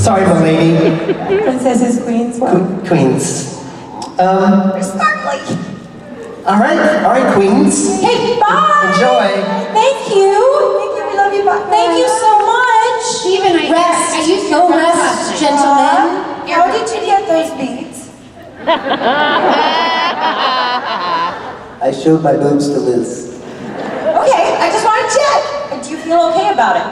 Sorry, my lady. Princesses, queens, what? Queens. Sparkly. All right, queens. Hey, bye. Enjoy. Thank you. We love you, bye. Thank you so much. Stephen, I used Go rest, gentlemen. How did you get those beads? I showed my boobs to Liz. Okay, I just want to check. Do you feel okay about it?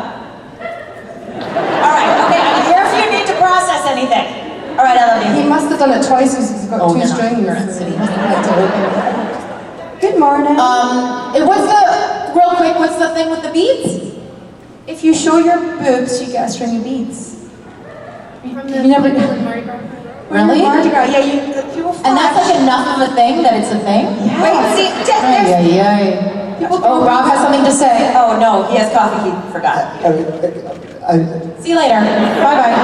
All right, okay, I'm here if you need to process anything. All right, I love you. He must have done it twice because he's got two strings. Good morning. What's the thing with the beads? If you show your boobs, you get a string of beads. From You never Mardi Gras. Really? Mardi Gras, yeah, people flash. And that's like enough of a thing that it's a thing? Yeah. Wait, see, Oh, Rob has something to say. Oh no, he has coffee, he forgot. See you later. Bye-bye.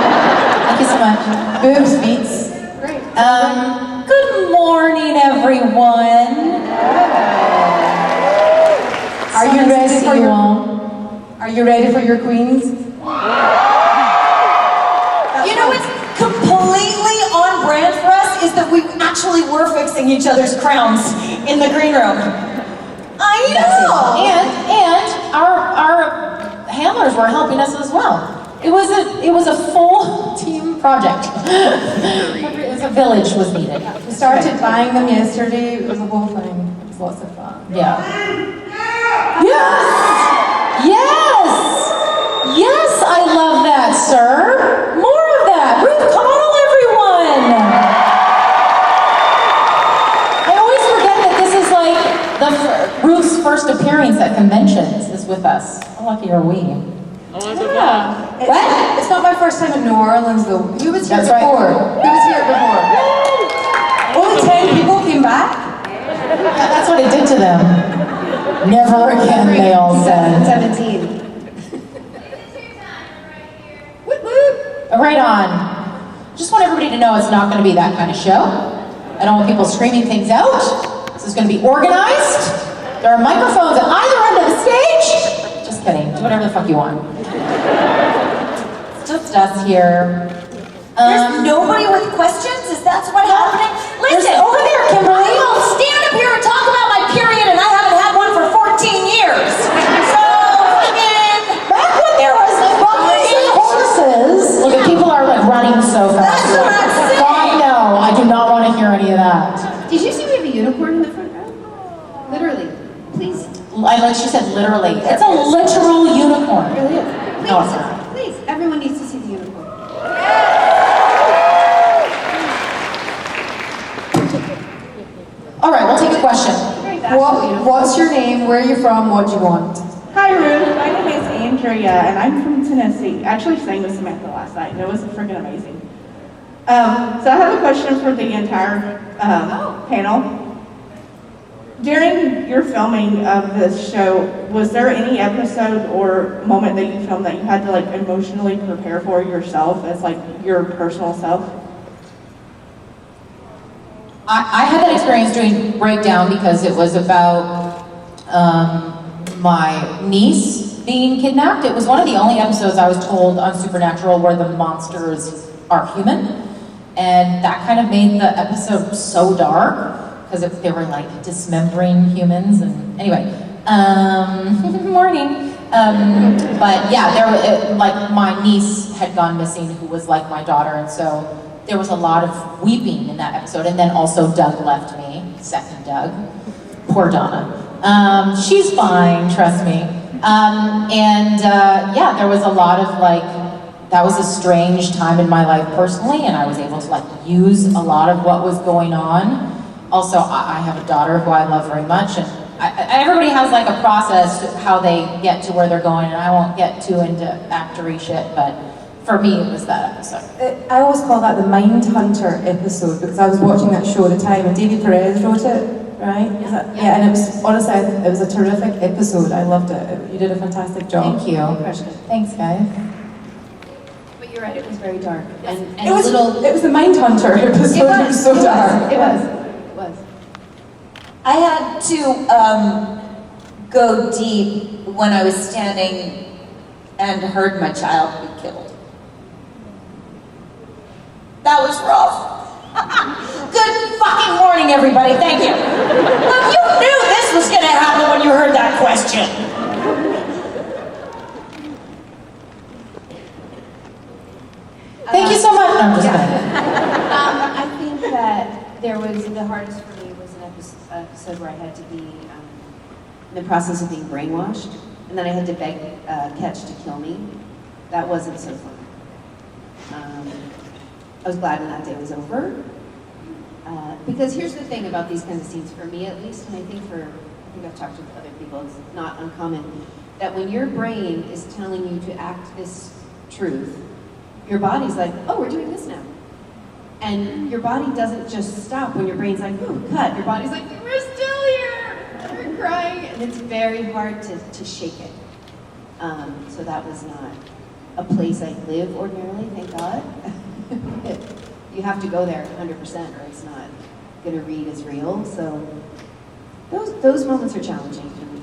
Thank you so much. Boobs, beats. Great. Good morning, everyone. Are you ready for your? Are you ready for your queens? You know what's completely on brand for us is that we actually were fixing each other's crowns in the green room. I know! And our handlers were helping us as well. It was a full team project. A village was needed. We started buying them yesterday. It was a whole thing. It was lots of fun. Yeah. Yes, I love that, sir. More of that. Ruth, Connell, everyone. I always forget that this is like Ruth's first appearance at conventions is with us. How lucky are we? Yeah. It's not my first time in New Orleans though. Who was here That's before? right. Who was here before? Only 10 people came back? That's what it did to them. Never again, they all said. 17. Right on. Just want everybody to know it's not going to be that kind of show. I don't want people screaming things out. This is going to be organized. There are microphones at either end of the stage. Just kidding. Do whatever the fuck you want. It's just us here. There's nobody with questions? Is that what's happening? Listen, over there, Kimberly. I will stand up here and talk about my period and I haven't had one for 14 years. So, Back when there was buses and horses. Look, people are like running so fast. That's what I'm saying. God, no, I do not want to hear any of that. Did you see we have a unicorn in the front row? Literally. Please. Like she said, literally. It's a literal unicorn. It really is. Please. No, it's not. Please. Everyone needs to see the unicorn. All right, we'll take a question. What's your name? Where are you from? What do you want? Hi Ruth, my name is Andrea and I'm from Tennessee. I actually sang with Samantha last night and it was freaking amazing. So I have a question for the entire panel. During your filming of this show, was there any episode or moment that you filmed that you had to like emotionally prepare for yourself as like your personal self? I had that experience doing Breakdown because it was about my niece being kidnapped. It was one of the only episodes I was told on Supernatural where the monsters are human. And that kind of made the episode so dark because they were like dismembering humans. And anyway, morning. But yeah, like my niece had gone missing who was like my daughter. And so there was a lot of weeping in that episode. And then also Doug left me, second Doug. Poor Donna. She's fine, trust me. Yeah, there was a lot of like, that was a strange time in my life personally, and I was able to like use a lot of what was going on. Also, I have a daughter who I love very much, and everybody has like a process how they get to where they're going, and I won't get too into actory shit, but for me it was that episode. I always call that the Mind Hunter episode because I was watching that show at the time and David Perez wrote it. Right? Yeah, and it was honestly, it was a terrific episode. I loved it. You did a fantastic job. Thank you. Thanks, guys. But you're right, it was very dark. And It was the Mind Hunter episode. It was so dark. It was. I had to go deep when I was standing and heard my child be killed. That was rough. Good fucking morning, everybody. Thank you. Look, you knew this was gonna happen when you heard that question. Thank you so much. No, I'm just kidding. I think that the hardest for me was an episode where I had to be in the process of being brainwashed, and then I had to beg Ketch to kill me. That wasn't so fun. I was glad when that day was over. Because here's the thing about these kinds of scenes, for me at least, and I think I've talked to other people, it's not uncommon, that when your brain is telling you to act this truth, your body's like, oh, we're doing this now. And your body doesn't just stop when your brain's like, ooh, cut. Your body's like, we're still here, we're crying. And it's very hard to shake it. So that was not a place I live ordinarily, thank God. You have to go there 100% or it's not going to read as real. So those moments are challenging for me.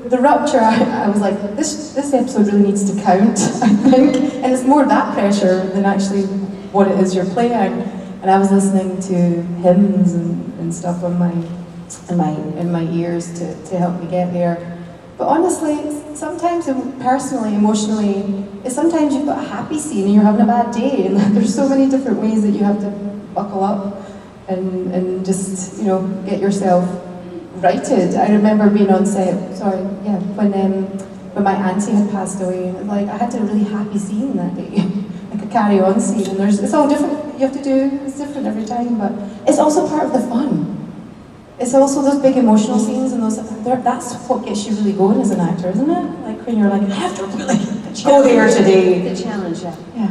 The rupture, I was like, this episode really needs to count, I think. And it's more that pressure than actually what it is you're playing. And I was listening to hymns and stuff in my ears to help me get there. But honestly, sometimes personally, emotionally, sometimes you've got a happy scene and you're having a bad day, and there's so many different ways that you have to buckle up and just, get yourself righted. I remember being on set, when my auntie had passed away, and I had a really happy scene that day, like a carry-on scene, and it's all different, you have to do, it's different every time, but it's also part of the fun. It's also those big emotional scenes and that's what gets you really going as an actor, isn't it? Like when you're like, I have to really go there today. The challenge, yeah. Yeah.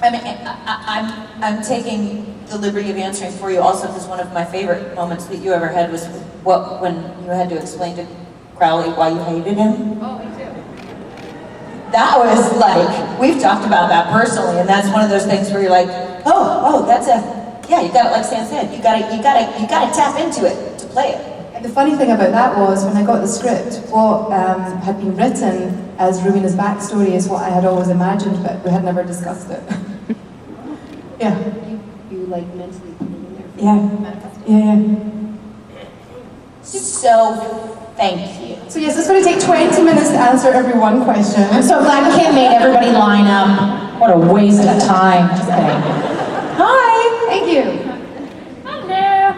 I mean, I'm taking the liberty of answering for you also because one of my favorite moments that you ever had was when you had to explain to Crowley why you hated him. Oh, me too. That was we've talked about that personally, and that's one of those things where you're like, oh, yeah, you got it, like Sam said, you got to tap into it to play it. The funny thing about that was when I got the script, what had been written as Rumina's backstory is what I had always imagined, but we had never discussed it. Yeah. You mentally put it in there. Yeah. So, thank you. So yes, it's going to take 20 minutes to answer every one question. I'm so glad Kim made everybody line up. What a waste of time. Just kidding. Hi. Thank you. Hello.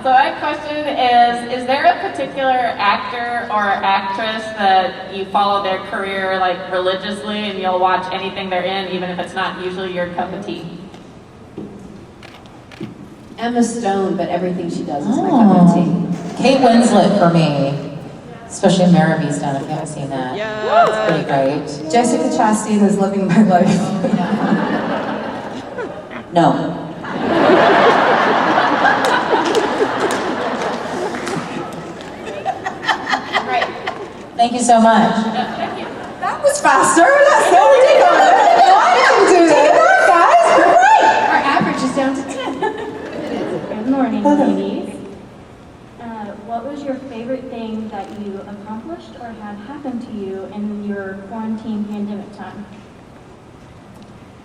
So my question is there a particular actor or actress that you follow their career religiously and you'll watch anything they're in even if it's not usually your cup of tea? Emma Stone, but everything she does is my cup of tea. Kate Winslet for me. Especially in Mare of Easttown, if you haven't seen that. Yeah. It's pretty great. Jessica Chastain is living my life. No. Thank you so much. That was faster. That's so ridiculous. I didn't do that, guys. Our average is down to 10. Good morning, ladies. What was your favorite thing that you accomplished or had happen to you in your quarantine pandemic time?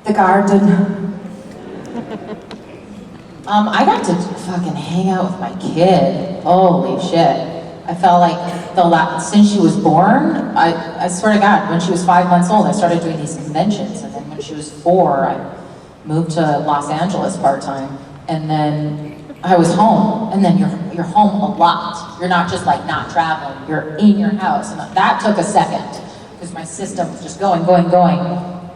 The garden. I got to fucking hang out with my kid. Holy shit. I felt like since she was born, I swear to God, when she was 5 months old, I started doing these conventions. And then when she was 4, I moved to Los Angeles part-time. And then I was home. And then you're home a lot. You're not just not traveling. You're in your house. And that took a second because my system was just going.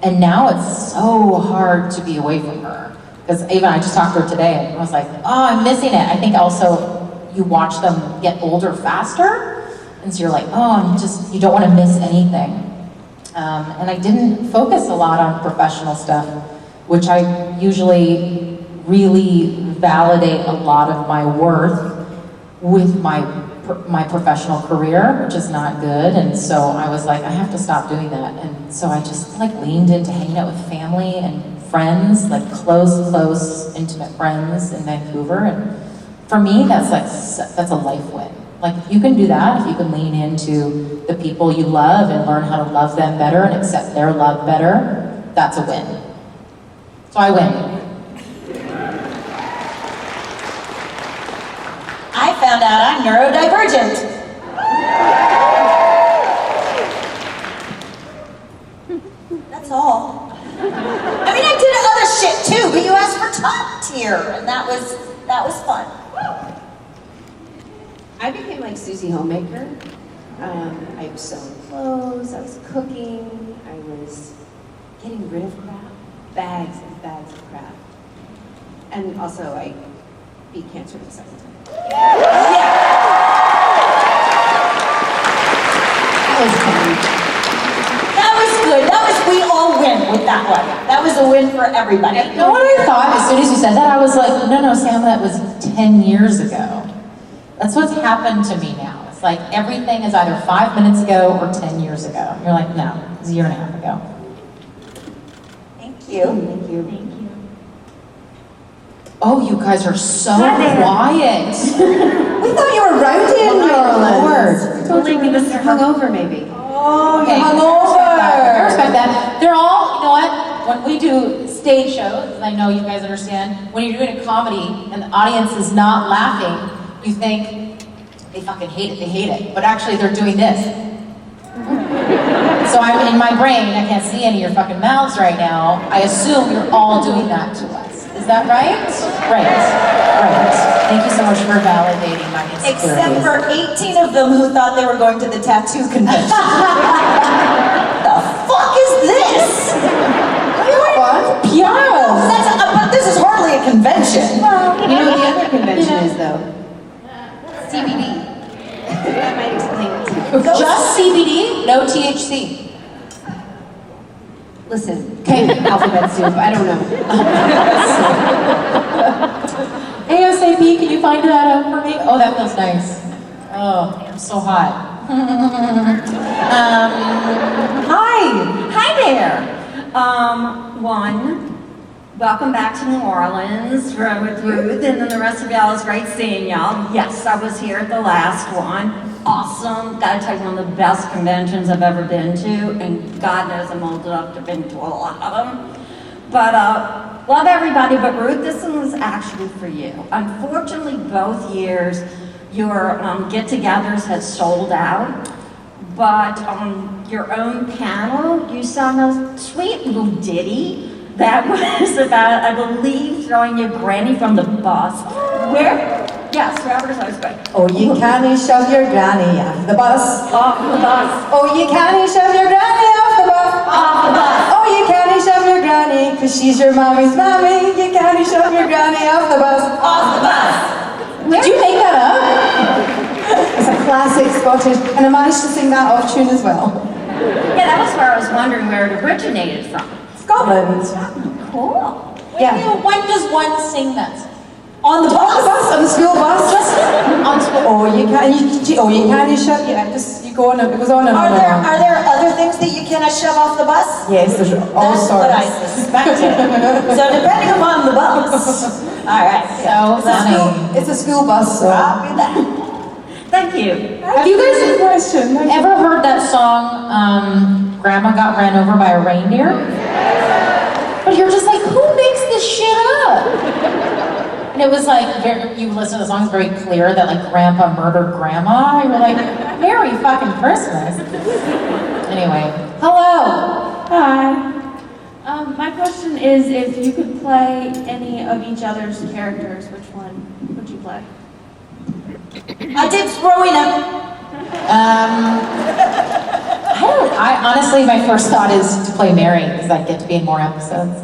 And now it's so hard to be away from her. Because even I just talked to her today and I was like, oh, I'm missing it. I think also you watch them get older faster. And so you're like, oh, you don't want to miss anything. And I didn't focus a lot on professional stuff, which I usually really validate a lot of my worth with my professional career, which is not good. And so I was like, I have to stop doing that. And so I just leaned into hanging out with family and friends, close, intimate friends in Vancouver. And for me, that's a life win. If you can do that, if you can lean into the people you love and learn how to love them better and accept their love better, that's a win. So I win. I found out I'm neurodivergent. That's all. I mean, I did other shit too, but you asked for top tier, and that was fun. I became like Susie Homemaker. I was sewing clothes, I was cooking, I was getting rid of crap, bags and bags of crap. And also I beat cancer the second time. That was good. We all win with that one. That was a win for everybody. You know what I thought as soon as you said that? I was like, no, Sam, that was 10 years ago. That's what's happened to me now. It's like everything is either 5 minutes ago or 10 years ago. You're like, no, it was a year and a half ago. Thank you. Thank you. Thank you. Oh, you guys are so Hi quiet. We thought you were rowdy in New Orleans. I told you we was hungover maybe. Oh, Okay, you're I hungover. respect that. They're all, you know what? When we do stage shows, and I know you guys understand, when you're doing a comedy and the audience is not laughing, you think, they fucking hate it. But actually, they're doing this. So I'm in my brain, I can't see any of your fucking mouths right now. I assume you're all doing that to us. Is that right? Right. Thank you so much for validating my insecurities. Except for 18 of them who thought they were going to the tattoo convention. The fuck is this? What? Yes. But this is hardly a convention. You know what the other convention is though? CBD. That might explain it to you. Just CBD, no THC. Listen, Okay. alphabet soup, I don't know. ASAP, can you find that out for me? Oh, that feels nice. Oh, I'm so hot. Hi there. Welcome back to New Orleans with Ruth, and then the rest of y'all. It's great seeing y'all. Yes, I was here at the last one. Awesome. Gotta tell you, one of the best conventions I've ever been to, and God knows I'm old enough to have been to a lot of them. But love everybody, but Ruth, this one was actually for you. Unfortunately, both years, your get-togethers had sold out, but on your own panel, you sang a sweet little ditty that was about, I believe, throwing your granny from the bus. Where? Yes, Robert's always great. Oh, you can't shove your granny off the bus. Off the bus. Oh, you can't shove your granny off the bus. Off the bus. Oh, you can't shove your granny, cause she's your mommy's mommy. You can't shove your granny off the bus. Off the bus. Did you make that up? It's a classic Scottish, and I managed to sing that off tune as well. Yeah, that was where I was wondering where it originated from. Scotland. Cool. Yeah. When does one sing that? On the On the bus. bus, on the school bus. On school. Oh, you can't shove. Yeah, just you go on. It goes on and on and on. Are there other things that you cannot shove off the bus? Yes, there's all That's sorts. what I suspected. So depending upon the bus. All right. So funny. It's a school bus, so. Copy that. Thank you. Have you guys ever heard that song, Grandma Got Ran Over by a Reindeer? But you're just like, who makes this shit up? And it was like, you listen to the song, it's very clear that like Grandpa murdered Grandma. You were like, Merry fucking Christmas. Anyway, hello. Hi. My question is, if you could play any of each other's characters, which one would you play? I did Rowena. I honestly, my first thought is to play Mary, because I get to be in more episodes.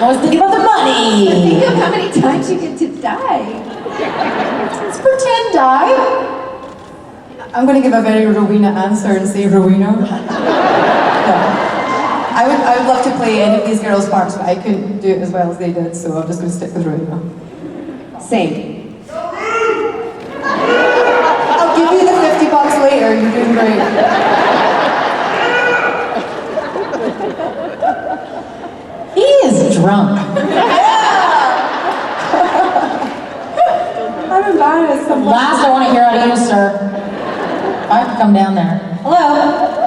I was thinking about the money. Think of how many times you get to die. Let's pretend die. I'm going to give a very Rowena answer and say Rowena. No. I would love to play any of these girls' parts, but I couldn't do it as well as they did, so I'm just going to stick with Rowena. Same. I'll give you the $50 later. You're doing great. He is drunk. I'm embarrassed. Last I want to hear out of you, sir. If I have to come down there. Hello.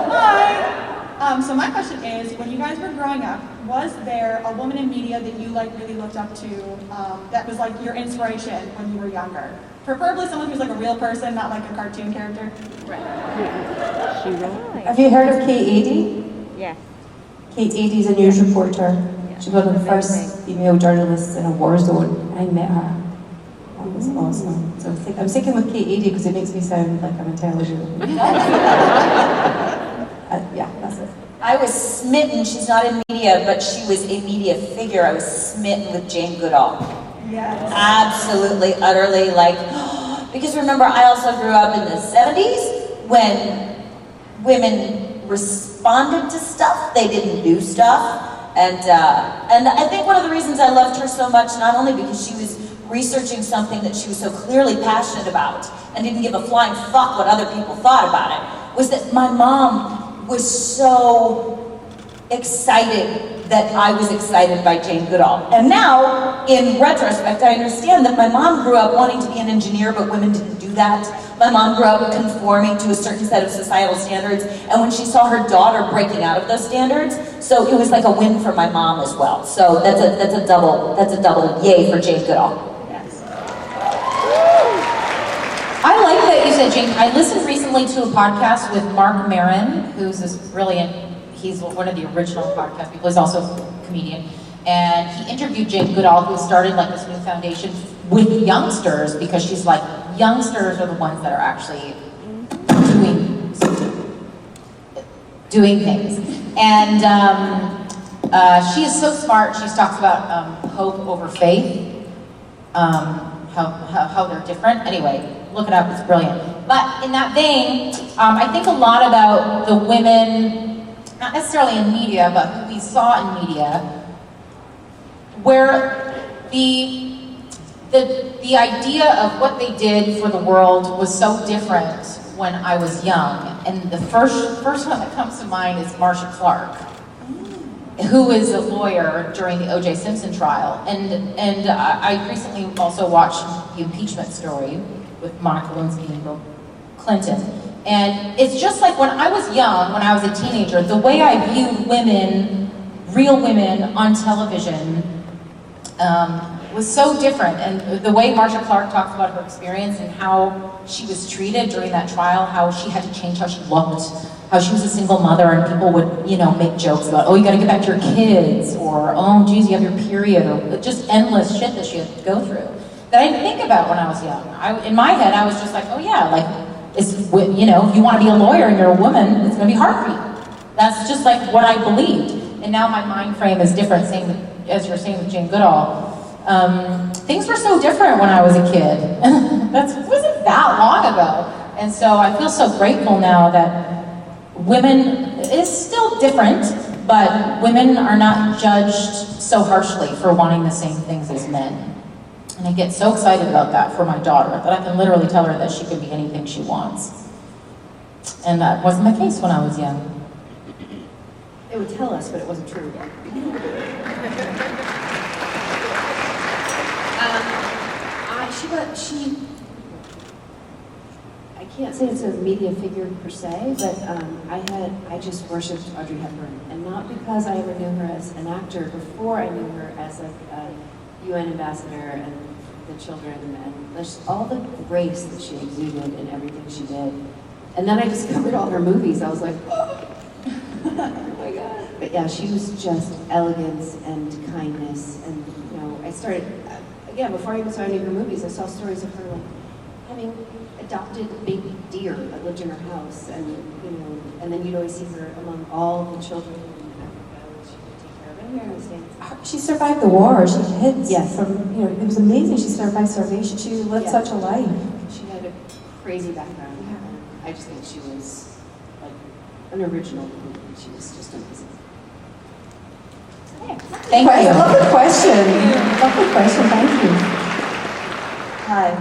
Hi. So my question is, when you guys were growing up, was there a woman in media that you like really looked up to, that was like your inspiration when you were younger? Preferably someone who's like a real person, not like a cartoon character. Have you heard of Kate Adie? Yes. Kate Adie's a news reporter. She's one of the first female journalists in a war zone. I met her. That was awesome. So I'm sticking with Kate Adie because it makes me sound like I'm intelligent. Yeah, that's it. I was smitten. She's not in media, but she was a media figure. I was smitten with Jane Goodall. Yes. Absolutely, utterly, like, because remember, I also grew up in the 70s when women responded to stuff, they didn't do stuff. And I think one of the reasons I loved her so much, not only because she was researching something that she was so clearly passionate about and didn't give a flying fuck what other people thought about it, was that my mom was so excited that I was excited by Jane Goodall. And now, in retrospect, I understand that my mom grew up wanting to be an engineer, but women didn't do that. My mom grew up conforming to a certain set of societal standards, and when she saw her daughter breaking out of those standards, so it was like a win for my mom as well. So that's a double yay for Jane Goodall. I like that you said Jane. I listened recently to a podcast with Mark Maron, who's this brilliant, he's one of the original podcast people, he's also a comedian, and he interviewed Jane Goodall, who started like this new foundation with youngsters, because she's like, youngsters are the ones that are actually doing things. And she is so smart. She talks about hope over faith, how they're different. Anyway, look it up, it's brilliant. But in that vein, I think a lot about the women, not necessarily in media, but who we saw in media, where the idea of what they did for the world was so different when I was young. And the first one that comes to mind is Marcia Clark, who is a lawyer during the O.J. Simpson trial. And I recently also watched the impeachment story with Monica Lewinsky and Bill Clinton. And it's just like when I was young, when I was a teenager, the way I viewed women, real women on television, was so different. And the way Marcia Clark talks about her experience and how she was treated during that trial, how she had to change how she looked, how she was a single mother and people would, make jokes about, oh, you gotta get back to your kids, or, oh, geez, you have your period, or just endless shit that she had to go through. That I didn't think about when I was young. In my head, I was just like, oh yeah, like, if you want to be a lawyer and you're a woman, it's gonna be hard for you. That's just like what I believed. And now my mind frame is different, same as you're saying with Jane Goodall. Things were so different when I was a kid. That wasn't that long ago. And so I feel so grateful now that women is still different, but women are not judged so harshly for wanting the same things as men. And I get so excited about that for my daughter, that I can literally tell her that she can be anything she wants. And that wasn't the case when I was young. It would tell us, but it wasn't true. I can't say it's a media figure per se, but I just worshipped Audrey Hepburn, and not because I ever knew her as an actor. Before I knew her as a UN ambassador and the children, and just all the grace that she exuded in everything she did. And then I discovered all her movies. I was like, oh my God. But yeah, she was just elegance and kindness, and I started. Again, before I even saw any of her movies, I saw stories of her like having adopted baby deer that lived in her house, and and then you'd always see her among all the children in Africa, which she would take care of. And here in the States, She survived the war. She hid Yes. from, it was amazing. She survived starvation. She lived such a life. she had a crazy background. And I just think she was like an original queen. She was just amazing. Thank you. Love the question. Love the question. Thank you. Hi.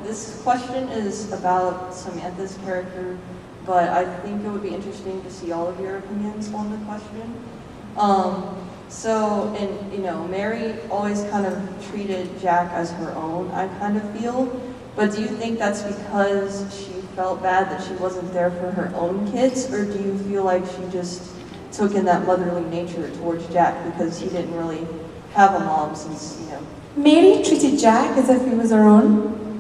This question is about Samantha's character, but I think it would be interesting to see all of your opinions on the question. Mary always kind of treated Jack as her own, I kind of feel. But do you think that's because she felt bad that she wasn't there for her own kids, or do you feel like she just took in that motherly nature towards Jack because he didn't really have a mom since, you know. Mary treated Jack as if he was her own.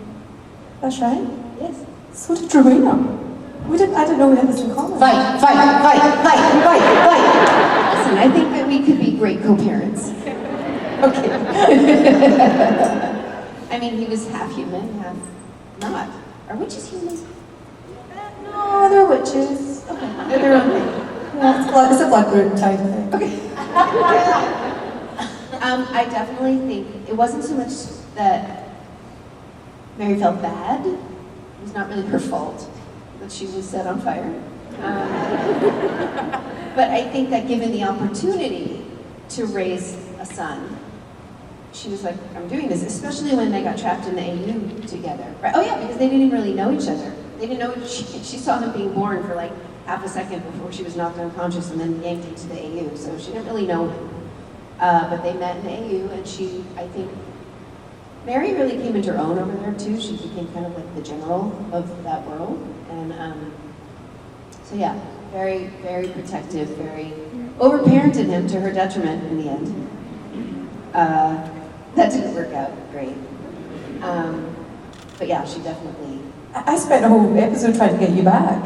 That's right. Yes. So did Rowena. I didn't know we had this in common. Fight. Listen, I think that we could be great co-parents. Okay. I mean, he was half human, half not. Are witches human? No, they're witches. Okay, they're their own thing. Yeah, it's a blood group type thing. Okay. I definitely think it wasn't so much that Mary felt bad. It was not really her fault that she was set on fire. But I think that given the opportunity to raise a son, she was like, I'm doing this, especially when they got trapped in the AU together. Right? Oh yeah, because they didn't really know each other. They didn't know, she saw him being born for like half a second before she was knocked unconscious and then yanked into the AU, so she didn't really know him. But they met in the AU, and I think, Mary really came into her own over there too. She became kind of like the general of that world. And so yeah, very, very protective, very overparented him to her detriment in the end. That didn't work out great. But yeah, she definitely... I spent a whole episode trying to get you back.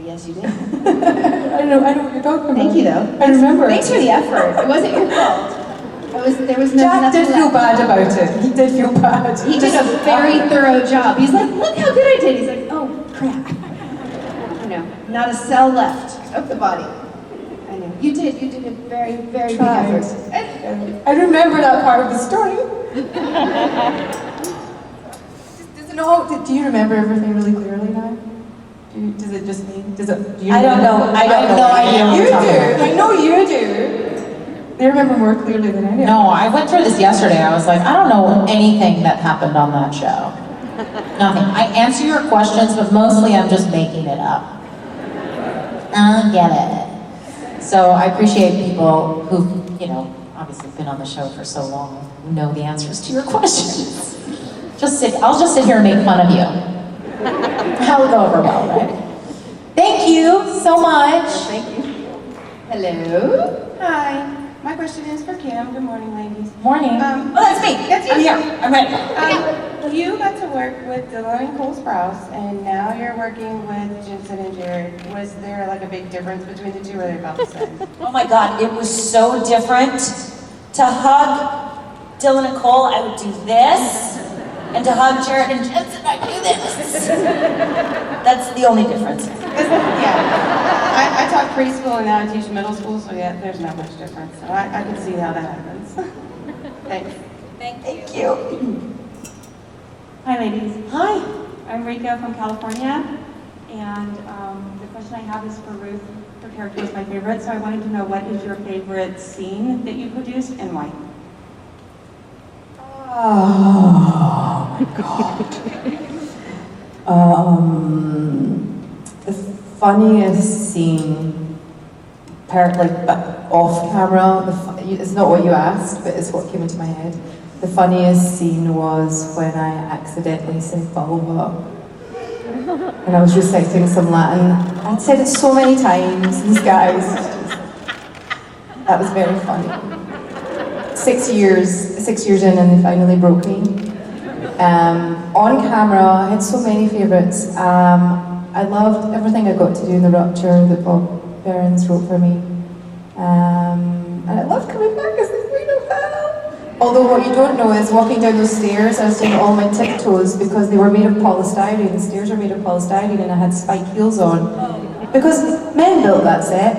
Yes, you did. I know what you're talking about. Thank you, though. I remember. Thanks for the effort. It wasn't your fault. There was Jack did feel bad about it. He did feel bad. He did a very thorough job. He's like, look how good I did. He's like, oh, crap. I know, not a cell left of the body. I know. You did a very, very big effort. I remember that part of the story. Do you remember everything really clearly now? Does it just mean? I don't know. I have no idea. You do. I know you do. They remember more clearly than I do. No, I went through this yesterday. I was like, I don't know anything that happened on that show. Nothing. I answer your questions, but mostly I'm just making it up. I don't get it. So I appreciate people who've, obviously been on the show for so long, who know the answers to your questions. I'll just sit here and make fun of you. That'll go over well, right? Thank you so much. Thank you. Hello. Hi. My question is for Kim. Good morning, ladies. Morning. That's me. That's you. I'm here. I'm ready. You got to work with Dylan and Cole Sprouse, and now you're working with Jensen and Jared. Was there like a big difference between the two, or are they about the same? Oh my God, it was so different. To hug Dylan and Cole, I would do this. And to hug Jared and Jensen, I do this. That's the only difference. Yeah. I taught preschool and now I teach middle school, so yeah, there's not much difference. So I can see how that happens. Thanks. Thank you. Hi, ladies. Hi. I'm Rika from California, and the question I have is for Ruth. Her character was my favorite, so I wanted to know what is your favorite scene that you produced and why? Oh my God. The funniest scene, off camera, it's not what you asked, but it's what came into my head. The funniest scene was when I accidentally said vulva. And I was reciting some Latin. I'd said it so many times, these guys. That was very funny. 6 years in, and they finally broke me. On camera, I had so many favourites. I loved everything I got to do in The Rupture that Bob Behrens wrote for me. And I loved coming back as the Queen of Hell. Although what you don't know is walking down those stairs, I was doing all my tiptoes because they were made of polystyrene. The stairs were made of polystyrene and I had spike heels on. Because men built that set.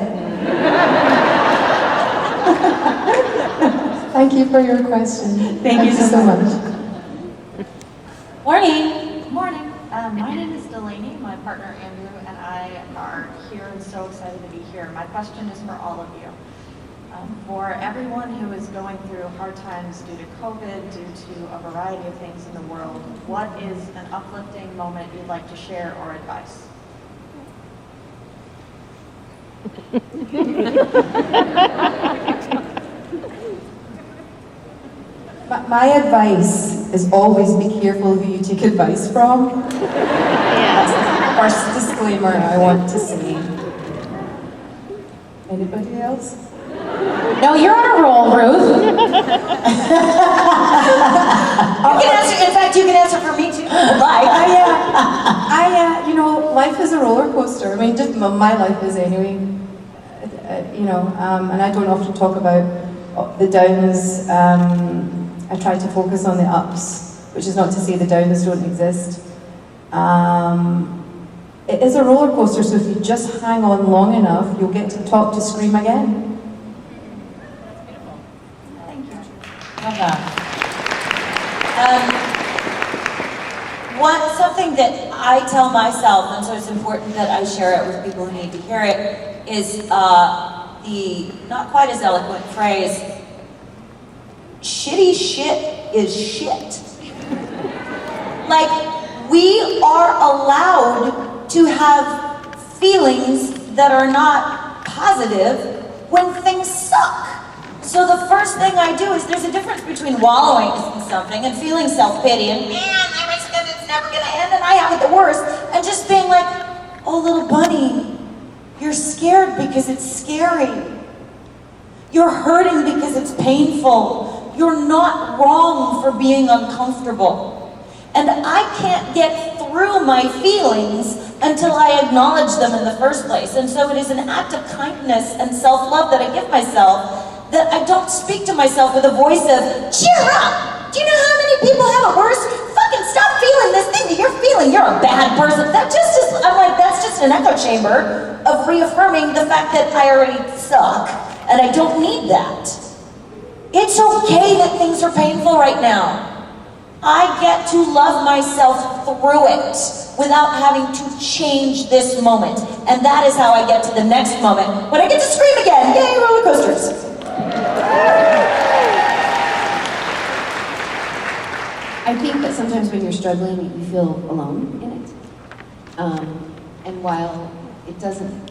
Thank you for your question. Thank you so much. Morning. Good morning. My name is Delaney. My partner Andrew and I are here and so excited to be here. My question is for all of you. For everyone who is going through hard times due to COVID, due to a variety of things in the world, what is an uplifting moment you'd like to share or advice? My advice is always be careful who you take advice from. That's the first disclaimer I want to say. Anybody else? No, you're on a roll, Ruth. You can answer, in fact, you can answer for me too. Like, You know, life is a roller coaster. I mean, just my life is anyway. You know, and I don't often talk about the downs. I try to focus on the ups, which is not to say the downs don't exist. It is a roller coaster, so if you just hang on long enough, you'll get to the top to scream again. Love that. Something that I tell myself, and so it's important that I share it with people who need to hear it, is the not quite as eloquent phrase, shitty shit is shit. Like, we are allowed to have feelings that are not positive when things suck. So the first thing I do is, there's a difference between wallowing in something and feeling self-pity and, man, it's never gonna end and I have it the worst, and just being like, oh, little bunny, you're scared because it's scary. You're hurting because it's painful. You're not wrong for being uncomfortable. And I can't get through my feelings until I acknowledge them in the first place. And so it is an act of kindness and self-love that I give myself, that I don't speak to myself with a voice of, cheer up! Do you know how many people have it worse? Fucking stop feeling this thing that you're feeling. You're a bad person. That just is, I'm like, that's just an echo chamber of reaffirming the fact that I already suck and I don't need that. It's okay that things are painful right now. I get to love myself through it without having to change this moment. And that is how I get to the next moment, when I get to scream again. Yay, roller coasters. I think that sometimes when you're struggling, you feel alone in it. And while it doesn't,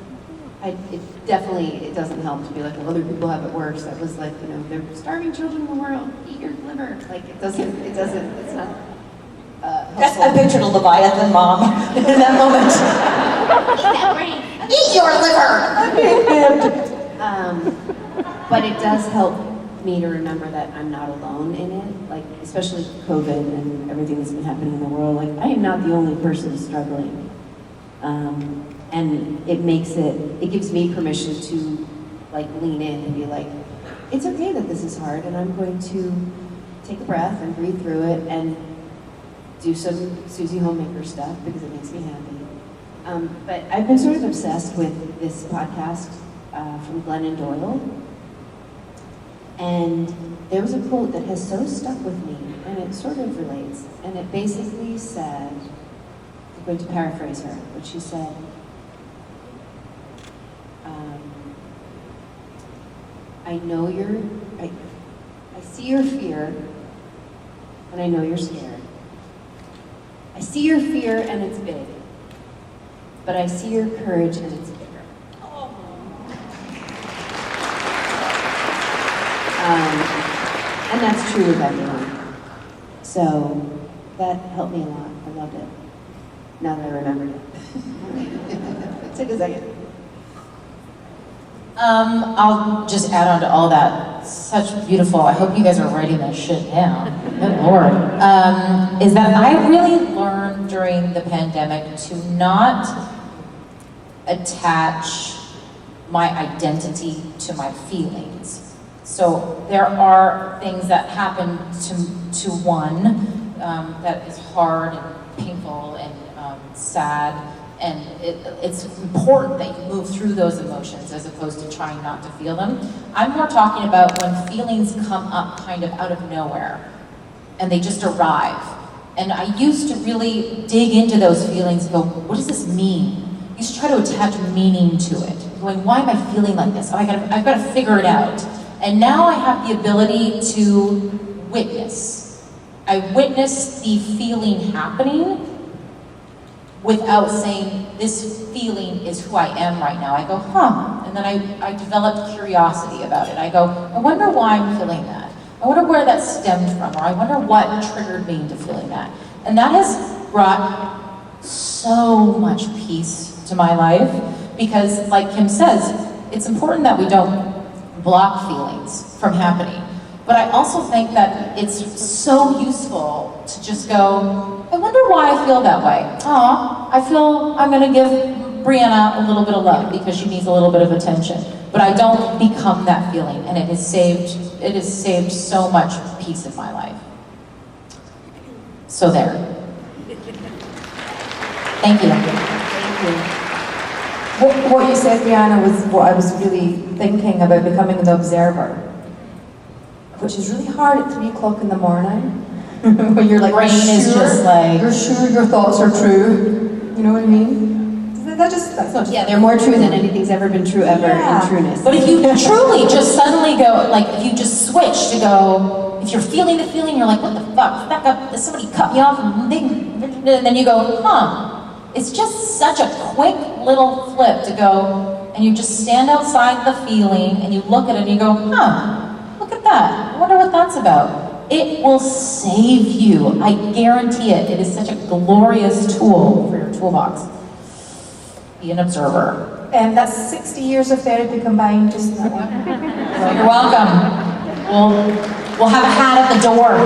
it definitely doesn't help to be like, well, other people have it worse. That was like, you know, they're starving children in the world, eat your liver. Like, it's not helpful. I pictured a Leviathan mom in that moment. Eat that brain. Eat your liver. But it does help me to remember that I'm not alone in it, like, especially COVID and everything that's been happening in the world. Like, I am not the only person struggling. And it gives me permission to, like, lean in and be like, it's okay that this is hard, and I'm going to take a breath and breathe through it and do some Susie Homemaker stuff because it makes me happy. But I've been sort of obsessed with this podcast from Glennon Doyle. And there was a quote that has so stuck with me, and it sort of relates. And it basically said, I'm going to paraphrase her, but she said, I see your fear, and I know you're scared. I see your fear, and it's big. But I see your courage, and it's bigger. And that's true with everyone. So that helped me a lot. I loved it. Now that I remembered it. It took a second. I'll just add on to all that. Such beautiful. I hope you guys are writing that shit down. Good Lord. Is that I really learned during the pandemic to not attach my identity to my feelings. So there are things that happen to one that is hard and painful and sad, and it's important that you move through those emotions as opposed to trying not to feel them. I'm more talking about when feelings come up kind of out of nowhere and they just arrive. And I used to really dig into those feelings and go, what does this mean? I used to try to attach meaning to it. Going, why am I feeling like this? Oh, I've got to figure it out. And now I have the ability to witness. I witness the feeling happening without saying, this feeling is who I am right now. I go, huh, and then I develop curiosity about it. I go, I wonder why I'm feeling that. I wonder where that stemmed from, or I wonder what triggered me into feeling that. And that has brought so much peace to my life, because like Kim says, it's important that we don't block feelings from happening. But I also think that it's so useful to just go, I wonder why I feel that way. Aw, I feel I'm gonna give Briana a little bit of love because she needs a little bit of attention. But I don't become that feeling, and it has saved so much peace in my life. So there. Thank you. Thank you. What you said, Briana, was what I was really thinking about becoming the observer, which is really hard at 3 o'clock in the morning, when you're like, Brain is just like, you're sure your thoughts are true. You know what I mean? That's not just, Yeah, they're more true than anything's ever been true ever in trueness. But if you truly just suddenly go, like, if you just switch to go, if you're feeling the feeling, you're like, what the fuck? Back up, somebody cut me off, and then you go, huh. It's just such a quick little flip to go, and you just stand outside the feeling, and you look at it, and you go, huh, look at that. I wonder what that's about. It will save you. I guarantee it. It is such a glorious tool for your toolbox. Be an observer. And that's 60 years of therapy combined, just that one. So you're welcome. We'll have a hat at the door.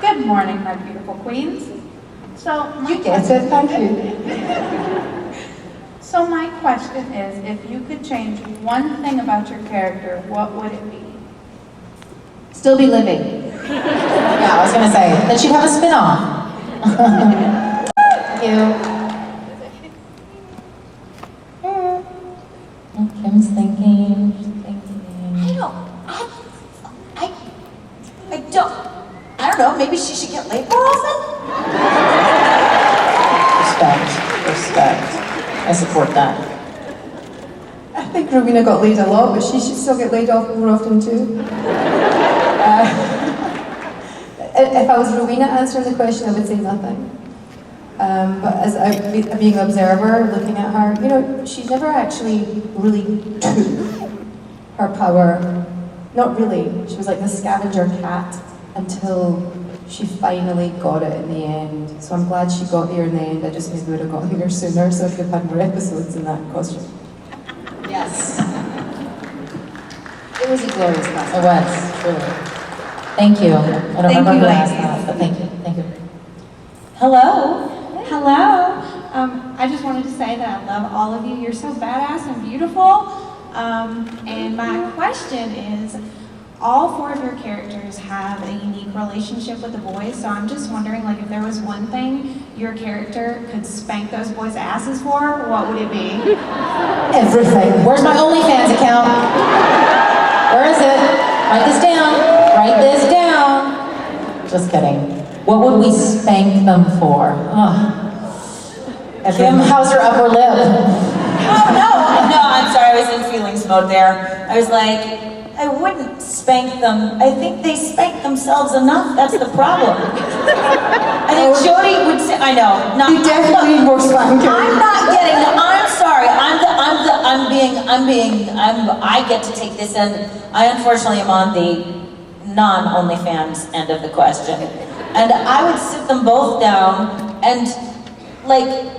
Good morning, my beautiful queens. So You get it, thank you. So my question is, if you could change one thing about your character, what would it be? Still be living. Yeah, I was gonna say, then she'd have a spin-off. Thank you. Kim's thinking, she's thinking. I don't know, maybe she should get laid more often? Respect. I support that. I think Rowena got laid a lot, but she should still get laid off more often too. If I was Rowena answering the question, I would say nothing. But as being an observer, looking at her, you know, she never actually really took her power. Not really. She was like the scavenger cat until she finally got it in the end. So I'm glad she got here in the end. I just maybe would have got here sooner, so I could have had more episodes in that costume. Yes. It was a glorious class. It was, truly. Thank you. I don't remember who asked that, but thank you. Hello. Hello. I just wanted to say that I love all of you. You're so badass and beautiful. And my question is, all 4 of your characters have a unique relationship with the boys, so I'm just wondering, like, if there was one thing your character could spank those boys' asses for, what would it be? Everything. Where's my OnlyFans account? Where is it? Write this down. Write this down. Just kidding. What would we spank them for? Kim, how's your upper lip? Oh, no, I'm sorry, I was in feelings mode there. I was like, I wouldn't spank them. I think they spank themselves enough, that's the problem. I think Jody would say, I know. You definitely need more spanking. I'm not getting, I'm sorry, I get to take this in. I unfortunately am on the non-OnlyFans end of the question. And I would sit them both down and, like,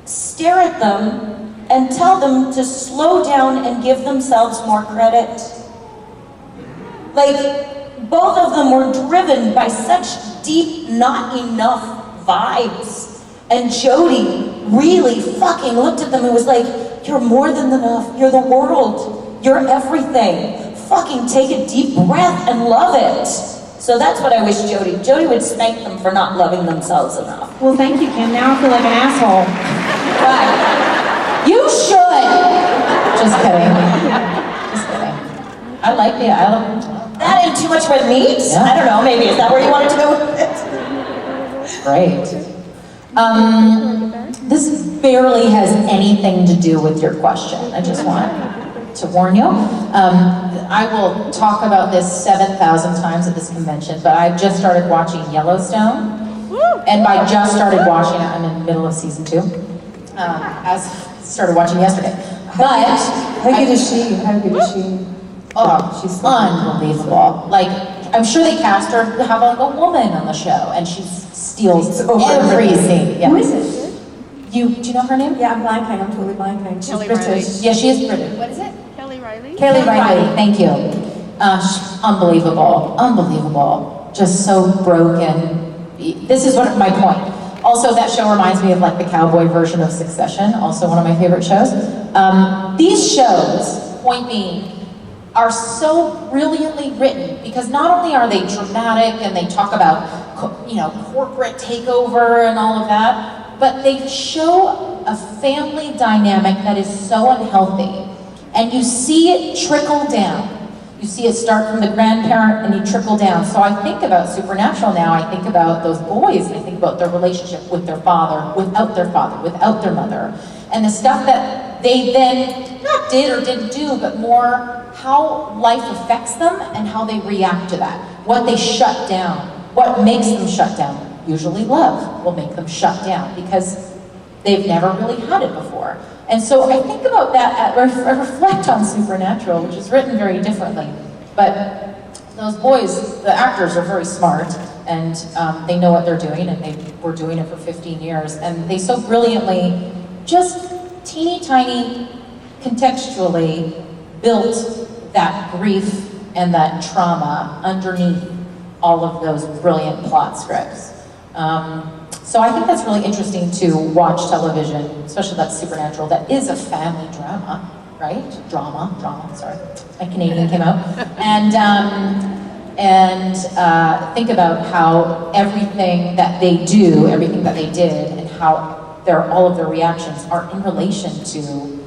stare at them and tell them to slow down and give themselves more credit. Like, both of them were driven by such deep, not enough vibes. And Jody really fucking looked at them and was like, you're more than enough, you're the world, you're everything. Fucking take a deep breath and love it. So that's what I wish Jody would spank them for not loving themselves enough. Well, thank you, Kim. Now I feel like an asshole. Right. You should! Just kidding. I like it. That ain't too much red meat? Yeah. I don't know, maybe. Is that where you wanted to go with it? Great. This barely has anything to do with your question. I just want to warn you. I will talk about this 7,000 times at this convention, but I've just started watching Yellowstone. And by just started watching it, I'm in the middle of season 2. Started watching yesterday. But how good is she? How good is she? Oh, she's unbelievable. Like, I'm sure they cast her to have like a woman on the show, and she steals every scene. Yeah. Who is it? Do you know her name? Yeah, I'm blanking. I'm totally blanking. She's Kelly British. Riley. Yeah, she is British. What is it? Kelly Riley? Kelly Riley, thank you. Unbelievable, unbelievable. Just so broken. This is my point. Also, that show reminds me of like the cowboy version of Succession, also one of my favorite shows. These shows, point being, are so brilliantly written because not only are they dramatic and they talk about, corporate takeover and all of that, but they show a family dynamic that is so unhealthy. And you see it trickle down. You see it start from the grandparent and you trickle down. So I think about Supernatural now, I think about those boys, and I think about their relationship with their father, without their mother. And the stuff that they then not did or didn't do, but more how life affects them and how they react to that. What they shut down, what makes them shut down. Usually love will make them shut down because they've never really had it before. And so I think about that, I reflect on Supernatural, which is written very differently. But those boys, the actors are very smart, and they know what they're doing, and they were doing it for 15 years. And they so brilliantly, just teeny tiny, contextually, built that grief and that trauma underneath all of those brilliant plot scripts. So I think that's really interesting to watch television, especially that's Supernatural, that is a family drama, right? Drama, sorry. My Canadian came out. And think about how everything that they do, everything that they did, and how all of their reactions are in relation to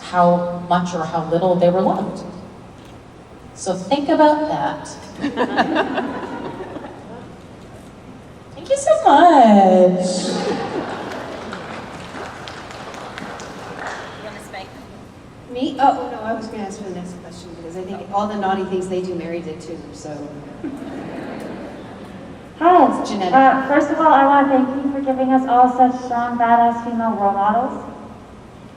how much or how little they were loved. So think about that. Thank you so much. Me? Oh, no, I was going to ask for the next question because I think all the naughty things they do, Mary did too, so. Hi. It's genetic. First of all, I want to thank you for giving us all such strong, badass female role models.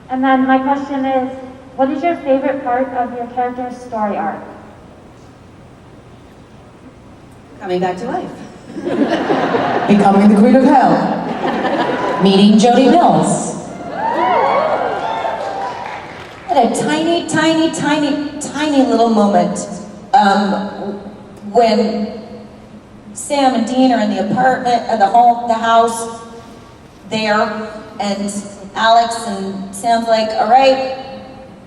And then my question is, what is your favorite part of your character's story arc? Coming back to life. Becoming the Queen of Hell. Meeting Jody Mills. At a tiny little moment when Sam and Dean are in the apartment, or the house there, and Alex and Sam's like, all right,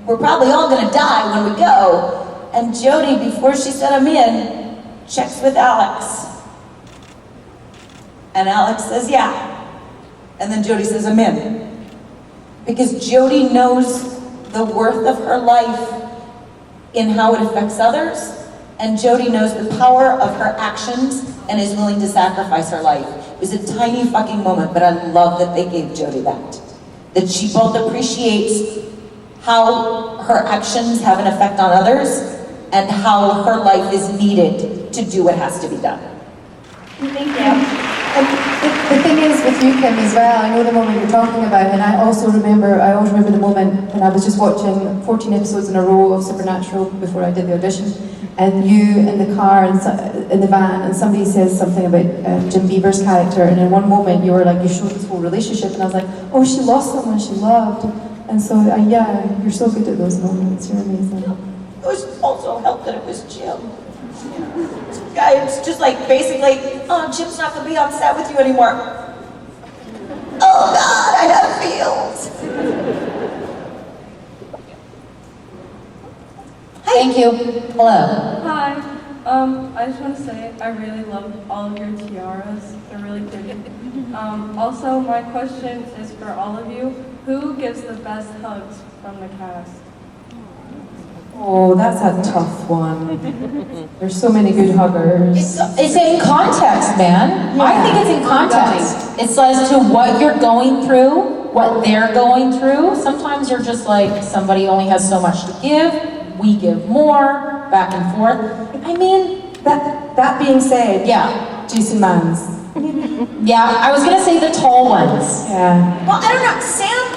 we're probably all gonna die when we go. And Jody, before she said I'm in, checks with Alex. And Alex says, yeah. And then Jody says, I'm in. Because Jody knows the worth of her life in how it affects others, and Jody knows the power of her actions and is willing to sacrifice her life. It was a tiny fucking moment, but I love that they gave Jody that. That she both appreciates how her actions have an effect on others and how her life is needed to do what has to be done. Thank you. And the thing is with you, Kim, as well, I know the moment you're talking about, and I always remember the moment when I was just watching 14 episodes in a row of Supernatural before I did the audition, and you in the car, and in the van, and somebody says something about Jim Beaver's character, and in one moment you were like, you showed this whole relationship, and I was like, oh, she lost someone she loved. And so, yeah, you're so good at those moments, you're amazing. It was also helped that it was Jim. It's just like basically, oh, Jim's not gonna be on set with you anymore. Oh God, I have feels. Thank you. Hello. Hi. I just want to say I really love all of your tiaras. They're really pretty. Also, my question is for all of you. Who gives the best hugs from the cast? Oh, that's a tough one. There's so many good huggers. It's in context, man. Yeah. I think it's in context. It's as to what you're going through, what they're going through. Sometimes you're just like, somebody only has so much to give, we give more, back and forth. I mean, that being said, yeah, Jason Mans. Yeah, I was gonna say the tall ones. Yeah. Well, I don't know. Sam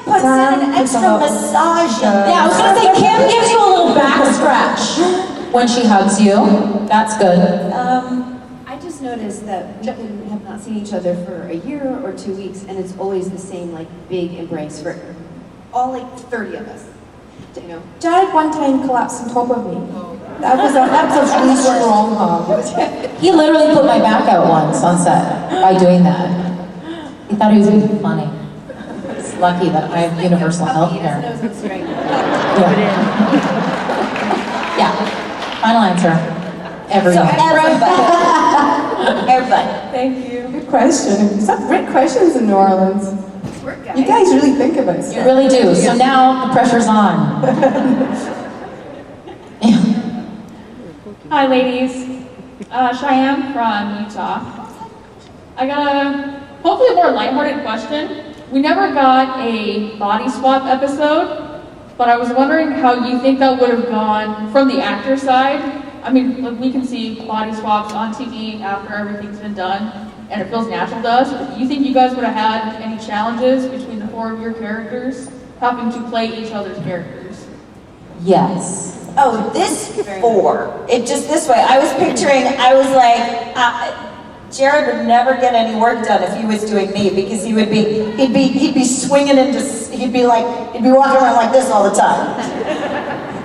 puts in an extra massage. Yeah, I was gonna say Kim gives you a little back scratch when she hugs you. That's good. I just noticed that we can have not seen each other for a year or 2 weeks, and it's always the same, like, big embrace for all, like, 30 of us. You know? Jared one time collapsed on top of me. That was a really strong hug. He literally put my back out once on set by doing that. He thought he was being funny. It's lucky that I have universal health care. Yeah. Final answer. Everyone. Everybody. Thank you. Good question. Some great questions in New Orleans. You guys really think about stuff. You really do. So now the pressure's on. Hi, ladies. Cheyenne from Utah. I got a hopefully more lighthearted question. We never got a body swap episode, but I was wondering how you think that would have gone from the actor side. I mean, like, we can see body swaps on TV after everything's been done, and it feels natural to us. But do you think you guys would have had any challenges between the four of your characters having to play each other's characters? Yes. Oh, this four. It just this way. I was picturing, I was like, Jared would never get any work done if he was doing me, because he'd be swinging into, he'd be walking around like this all the time.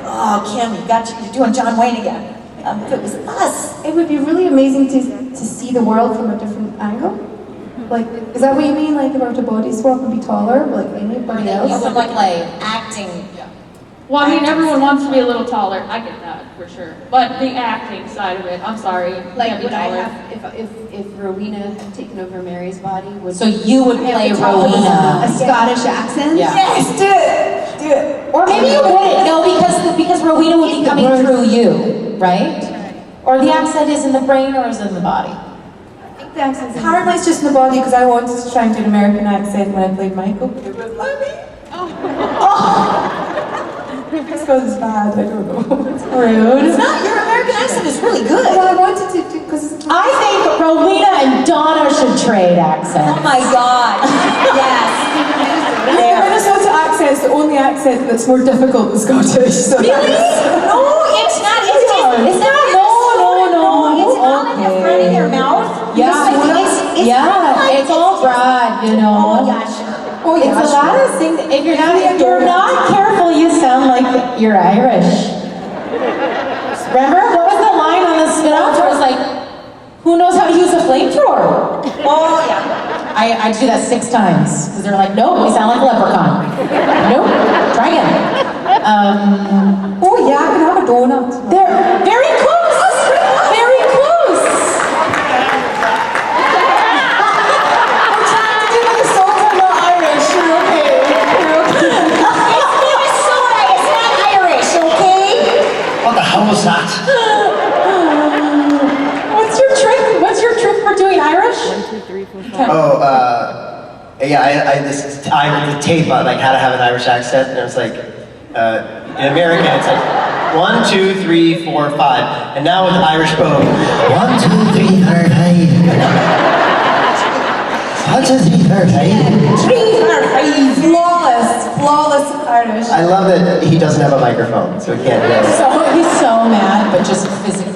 Oh, Kim, you're doing John Wayne again. If it was us. It would be really amazing to see the world from a different angle. Like, is that what you mean? Like, if I were to body swap and be taller, like anybody else? You would like acting. Well, I mean, everyone wants to be a little taller. I get that, for sure. But the acting side of it, I'm sorry. Like, would I have, if Rowena had taken over Mary's body, would... So you would play Rowena. A Scottish accent? Yeah. Yes, do it. Or maybe you wouldn't. No, because Rowena would be coming through you, right? Or the accent is in the brain or is in the body? I think the accent's part of mine's just in the body, because I wanted to try and do an American accent when I played Michael. It was It's because it's bad, I don't know. It's rude. It's not, your American accent is really good. Well, I wanted to do, because I think Rowena and Donna should trade accents. Oh my God. Yes. The Minnesota accent's the only accent that's more difficult than Scottish. So Really? No, it's not. It's not. No. It's not in the front of your mouth. It's all broad, you know. Oh gosh. It's a lot of things. If you're not careful, you sound like you're Irish. Remember, what was the line on the spin-off where it was like, who knows how to use a flamethrower? Oh yeah. I do that 6 times because they're like, nope, we sound like a leprechaun. Nope, try again. Oh yeah, I can have a donut. They're very close. Very close. I'm trying to do the songs. I'm not Irish. You're okay. It's Minnesota. It's not Irish, okay? What the hell was that? What's your trick for doing Irish? 1, 2, 3, 4, 5. Oh, yeah, I with the tape on, like, how to have an Irish accent, and it was like, in American, it's like, 1, 2, 3, 4, 5. And now with the Irish boom, 1, 2, 3, 4, 5. 1, 2, 3, 4, 5. 3, 4, 5. Flawless Irish. I love that he doesn't have a microphone, so he can't do it. So he's so mad, but just physically.